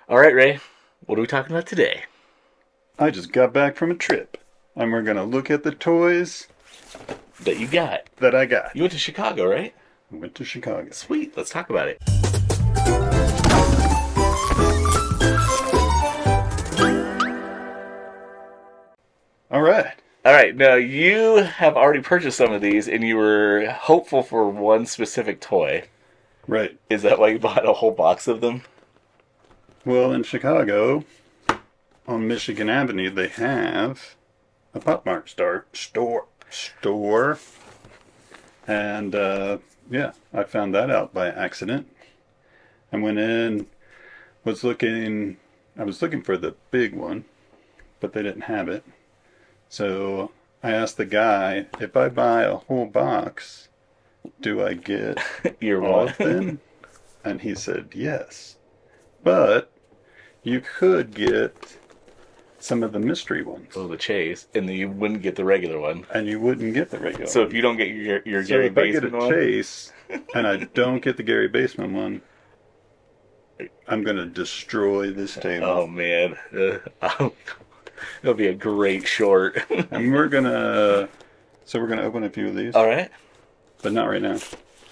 All right, Ray, what are we talking about today? I just got back from a trip, and we're gonna look at the toys That you got. that I got. You went to Chicago, right? I went to Chicago. Sweet, let's talk about it. All right. All right, now you have already purchased some of these and you were hopeful for one specific toy. Right. Is that why you bought a whole box of them? Well, in Chicago, on Michigan Avenue, they have a PopMart store. And yeah, I found that out by accident. I went in, I was looking for the big one, but they didn't have it. So I asked the guy, if I buy a whole box, do I get Your all one. of them? And he said yes. But you could get some of the mystery ones. Oh, the chase, and then you wouldn't get the regular one. And you wouldn't get the regular So one. if you don't get your So Gary if I get a Baseman one, chase and I don't get the Gary Baseman one, I'm going to destroy this table. oh man, it'll be a great short. And we're going to open a few of these, All right. but not right now.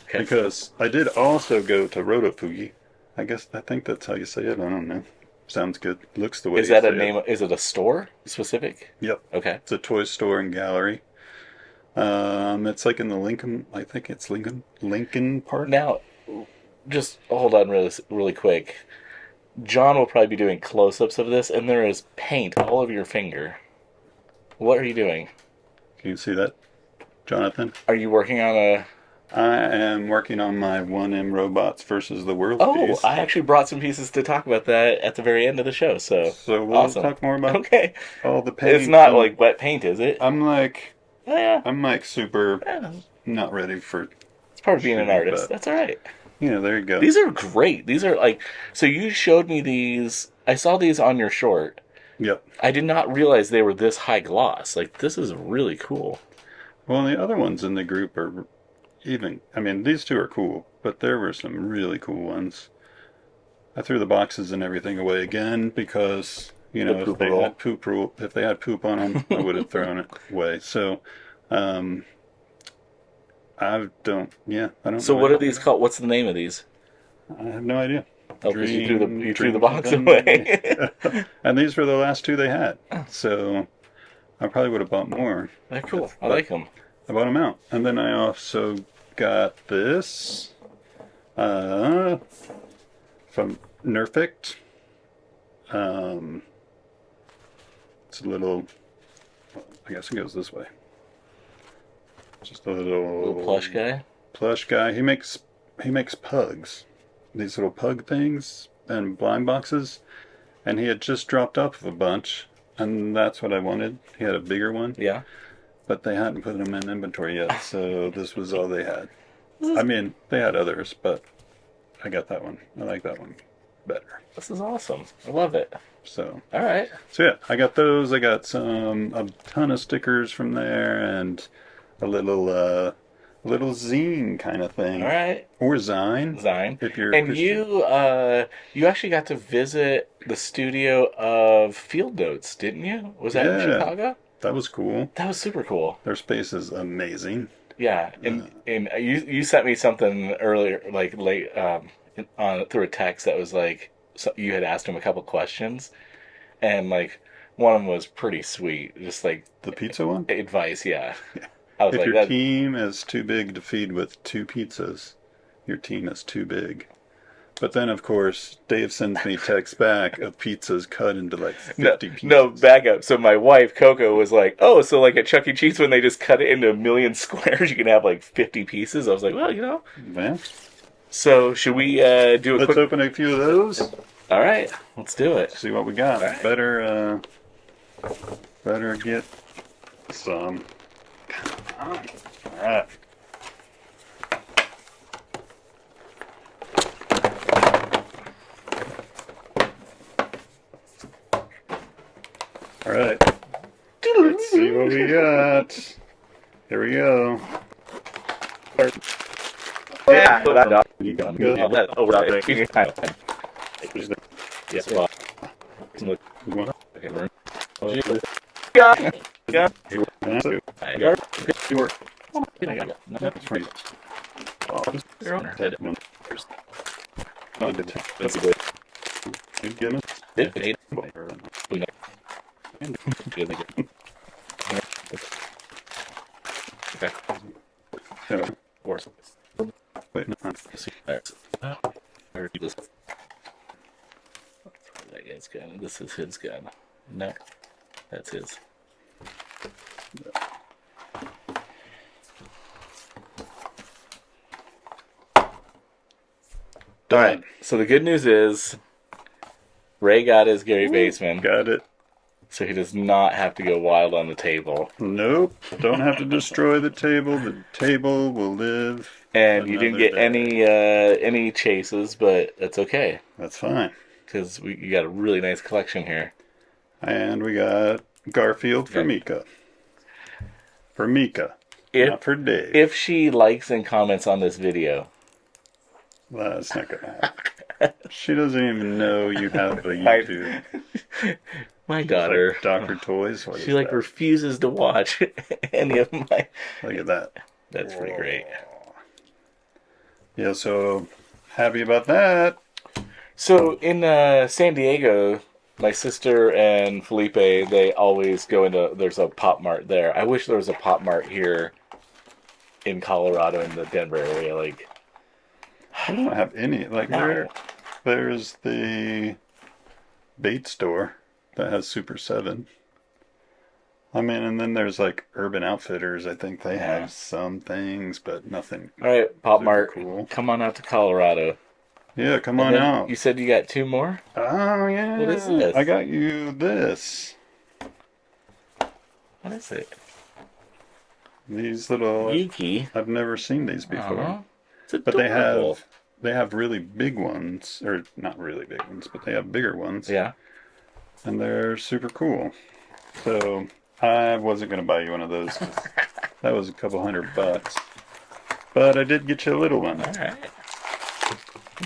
Okay. Because I did also go to Rotofugi. I think that's how you say it. I don't know. Sounds good. Looks the way Is you that a say name? it. Is it a store specific? Yep. Okay. It's a toy store and gallery. It's like in the Lincoln. I think it's Lincoln Park. Now, just hold on really quick. John will probably be doing close-ups of this, and there is paint all over your finger. What are you doing? Can you see that, Jonathan? Are you working on a... I am working on my 1M robots versus the world Oh, piece. I actually brought some pieces to talk about that at the very end of the show, so we'll awesome. talk more about Okay. all the paint. It's not like wet paint, is it? I'm like Yeah. super Yeah. not ready for. It's part of being an Sure, artist. but- That's all right. Yeah, there you go. These are great. These are like... So you showed me these... I saw these on your short. Yep. I did not realize they were this high gloss. Like, this is really cool. Well, the other ones in the group are even. I mean, these two are cool, but there were some really cool ones. I threw the boxes and everything away again because if poop they roll. had if they had poop on them, I would have thrown it away. So, I don't. Yeah, I don't. So know what are anything these about called? What's the name of these? it. I have no idea. Oh, because you threw the Dreams box of them. away. And these were the last two they had. So I probably would have bought more. They're cool. I like them. I bought them out. And then I also got this from Nerfict. It's a little, I guess it goes this way. Just a Little plush guy. Plush guy. He makes pugs. These little pug things and blind boxes. And he had just dropped off a bunch. And that's what I wanted. He had a bigger one. Yeah. But they hadn't put them in inventory yet, so this was all they had. I mean, they had others, but I got that one. I like that one better. This is awesome. I love it. So All right. yeah, I got those. I got a ton of stickers from there, and a little zine kind of thing. All right. Or Zine. Zine. If you're And Christian. you actually got to visit the studio of Field Notes, didn't you? Was that in Yeah. Chicago? That was cool. That was super cool. Their space is amazing. Yeah, and you sent me something earlier, like late on through a text that was like you had asked him a couple questions, and like one of them was pretty sweet, just like The pizza one? advice. Yeah, I was If like your that. team is too big to feed with 2 pizzas, your team is too big. But then, of course, Dave sends me texts back of pizzas cut into like 50 pieces. No, back up. So my wife Coco was like, "Oh, so like at Chuck E. Cheese when they just cut it into a million squares, you can have like 50 pieces." I was like, "Well, Yeah. So should we do a Let's quick? open a few of those. All right, let's do it. See what we got. All right. Better get some. All right. All right. Let's see what we got. Here we go. Yeah. Yes, well, look. You want Okay, we're got got to? I got it. Work. I got it. No, That's free. Oh, just you're on her head. one. Oh, good. That's a good. You get it? It ate. We know. And Good, thank you. Okay, of course. wait, no. Alright. Or this. That guy's gun. This is his gun. No, that's his. All right. So the good news is Ray got his Gary Baseman, Got it. so he does not have to go wild on the table. Nope. Don't have to destroy the table. The table will live. And you didn't another get day. any chases, but that's okay That's fine. because you got a really nice collection here. And we got Garfield for Okay. Mika. For Mika. If Not for Dave. if she likes and comments on this video, That's not going to happen. She doesn't even know you have a YouTube. my It's daughter, like Dr. Toys. What she is like that? refuses to watch any of my. Look at that. That's pretty great. Yeah, so happy about that. So in San Diego, my sister and Felipe, they always go into. There's a PopMart there. I wish there was a PopMart here in Colorado in the Denver area. Like, We don't have any. Like no. there's the bait store that has Super 7. I mean, and then there's like Urban Outfitters. I think they Yeah. have some things, but nothing. All right, PopMart, cool. come on out to Colorado. Yeah, come And on then out. You said you got two more. Oh, yeah. What is this? I got you this. What is it? These little. Yuki. I've never seen these before. Uh-huh. It's But adorable. they have really big ones, or not really big ones, but they have bigger ones. Yeah. And they're super cool. So I wasn't going to buy you one of those. 'Cause that was a couple $100. But I did get you a little one. All right.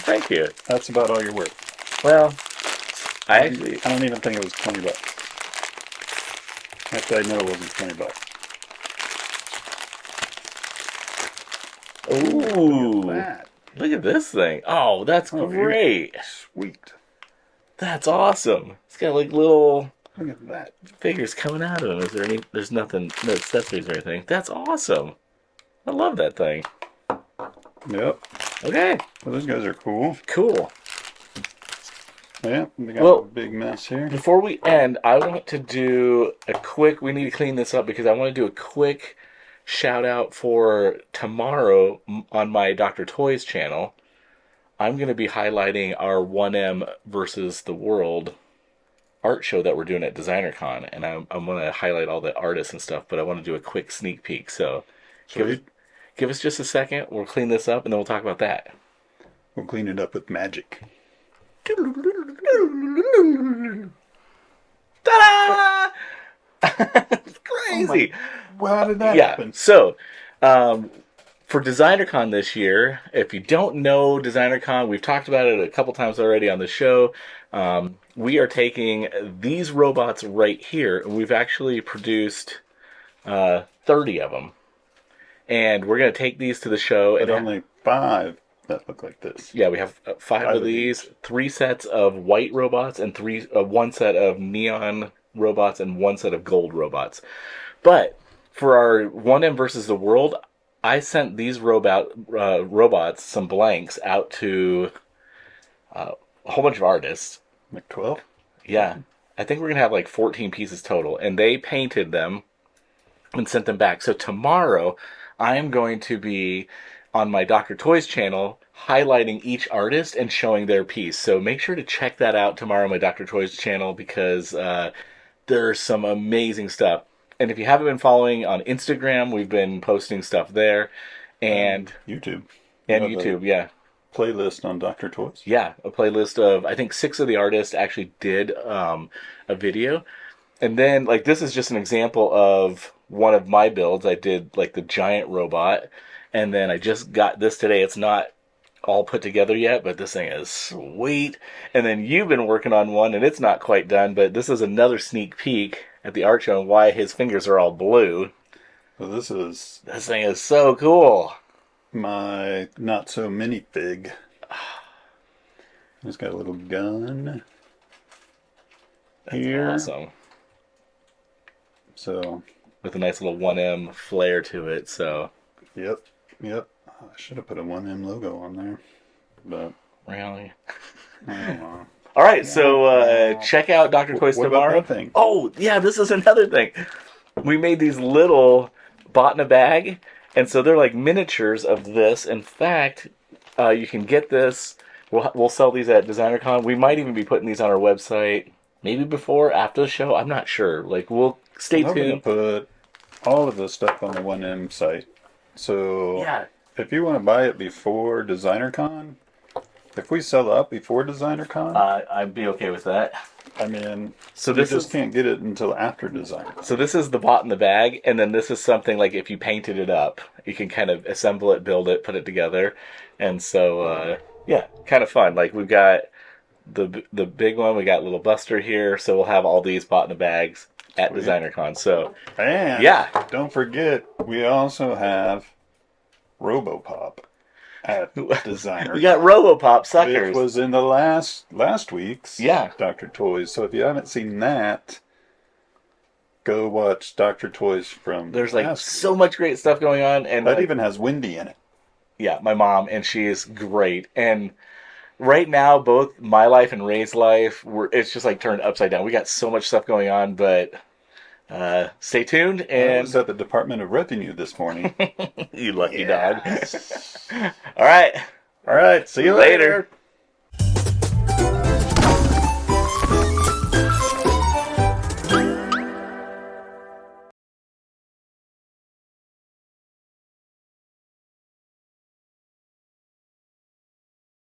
Thank you. That's about all you're worth. Well, I don't even think it was $20. Actually, I know it wasn't $20. Ooh. That. Look at this thing. Oh, that's Oh, great. Sweet. That's awesome. It's got like little Look at that. figures coming out of them. Is there any? There's nothing, no accessories or anything. That's awesome. I love that thing. Yep. Okay, Well, those guys are cool. cool. Yeah, they got Well- a big mess here. Before we end, I want to do a quick. We need to clean this up because I want to do a quick shout out for tomorrow on my Dr. Toys channel. I'm going to be highlighting our 1M versus the world art show that we're doing at DesignerCon, and I'm going to highlight all the artists and stuff. But I want to do a quick sneak peek. So Sweet. give us just a second. We'll clean this up, and then we'll talk about that. We'll clean it up with magic. Ta-da! It's crazy. Well, how did that Yeah. happen? So, for DesignerCon this year, if you don't know DesignerCon, we've talked about it a couple times already on the show. We are taking these robots right here, and we've actually produced 30 of them. And we're going to take these to the show. But And only 5 that look like this. yeah, we have five of of these, 3 sets of white robots, and 1 set of neon robots, and 1 set of gold robots. But for our 1M versus the world, I sent these robots, some blanks, out to a whole bunch of artists. Like 12? Yeah, I think we're going to have like 14 pieces total. And they painted them and sent them back. So tomorrow, I am going to be on my Dr. Toys channel highlighting each artist and showing their piece. So make sure to check that out tomorrow on my Dr. Toys channel because there's some amazing stuff. And if you haven't been following on Instagram, we've been posting stuff there. And YouTube. and You have YouTube, yeah. Playlist on Dr. Toys. Yeah, a playlist of, I think 6 of the artists actually did a video. And then, like, this is just an example of one of my builds. I did, like, the giant robot. And then I just got this today. It's not all put together yet, but this thing is sweet. And then you've been working on one, and it's not quite done, but this is another sneak peek at the art show and why his fingers are all blue. So this is This thing is so cool. my not so minifig. It's got a little gun That's here. awesome. So, With a nice little 1M flair to it, so. yep. I should have put a 1M logo on there, but Really? I don't know. All right, so check out Dr. Toys What tomorrow. about that thing? Oh, yeah, this is another thing. We made these little bought in a bag, and so they're like miniatures of this. In fact, you can get this. We'll sell these at DesignerCon. We might even be putting these on our website, maybe before, after the show. I'm not sure. Like, we'll stay I'm going to tuned. put all of this stuff on the 1M site. So, Yeah. if you want to buy it before DesignerCon, if we sell out before DesignerCon, I'd be okay with that. I mean, So you this just is can't get it until after DesignerCon. so this is the bought in the bag, and then this is something like if you painted it up, you can kind of assemble it, build it, put it together, and so yeah, kind of fun. Like we've got the big one, we got little Buster here, so we'll have all these bought in the bags at Sweet. DesignerCon. So And yeah, don't forget, we also have RoboPop at DesignerCon. we got RoboPop It suckers. was in the last week's Yeah. Dr. Toys. So if you haven't seen that, go watch Dr. Toys from There's like last so week. much great stuff going on, and That like, even has Wendy in it. yeah, my mom, and she is great. And right now, both my life and Ray's life, it's just like turned upside down. We got so much stuff going on, but stay tuned. I And was at the Department of Revenue this morning. you lucky Yes. dog. All right. All right, see you Later. later.